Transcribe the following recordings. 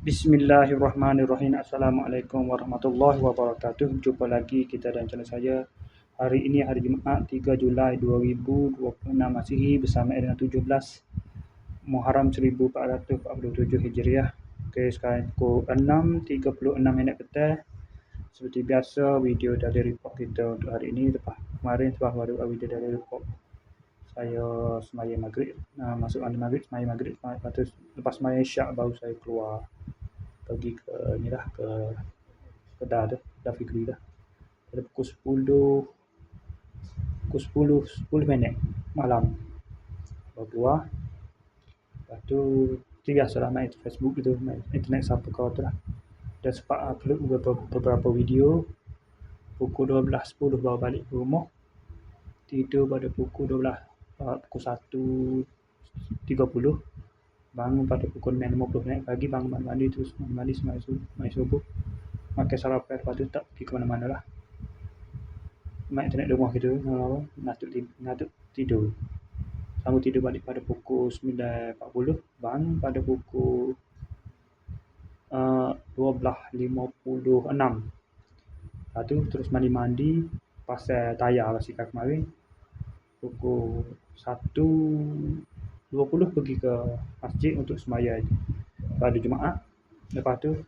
Bismillahirrahmanirrahim. Assalamualaikum warahmatullahi wabarakatuh. Jumpa lagi kita dan channel saya. Hari ini hari Jumaat 3 Julai 2026 Masihi bersama dengan 17 Muharram 1447 Hijriah. Okey, sekarang pukul 6.36 petang. Seperti biasa, video dari report kita untuk hari ini. Kemarin baru video dari report saya semaya maghrib, masuk maghrib, semaya maghrib, lepas semaya isyak baru saya keluar pergi ke ni lah, ke Kedah tu, Kedah Fikri dah. Pada pukul 10 minit malam baru keluar. Lepas tu biasalah main Facebook gitu, main internet siapa kau tu lah. Dan sempat upload beberapa video. Pukul 12.10 baru balik ke rumah. Tidur pada pukul 1.30. Bangun pada pukul 9.50 pagi, bangun mandi, terus mandi semai subuh, makan sarapan, lepas tu tak pergi ke mana-mana lah. Main internet di rumah gitu, ngatuk tidur. Sambung tidur balik pada pukul 9.40, bangun pada pukul 12.56. Lepas tu terus mandi, pasal tayar basikal kemarin. Pukul 1.20 pergi ke masjid untuk sembahyang pada Jumaat. Lepas tu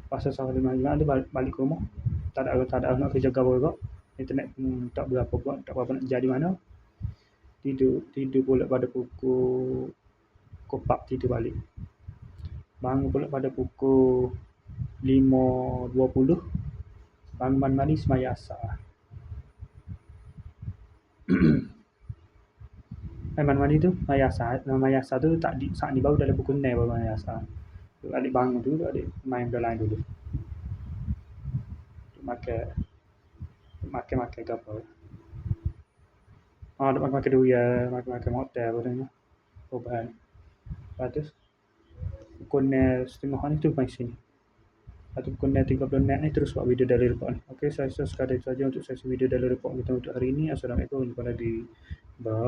pasal sahaja Jumaat tu balik ke rumah. Tak ada nak kerja gaul juga. Internet pun tak berapa nak jadi mana. Tidur pula pada pukul 4 tidur balik. Bangun pula pada pukul 5.20. Bangun mandi sembahyang asar. Mandi tu maya asar tu tak di saat ni baru dalam pukul 9 baru maya asar. Adik bangun tu adik main benda lain dulu. Makan ke apa. Makan durian, makan motel apa ni. Obat. Lepas tu pukul 9.30 ni tu main sini. Lepas tu pukul 9.30 ni terus buat video dari report ni. Okey, saya sekadar itu saja untuk sesi video dari report kita untuk hari ini. Assalamualaikum, jumpa lagi. Bye.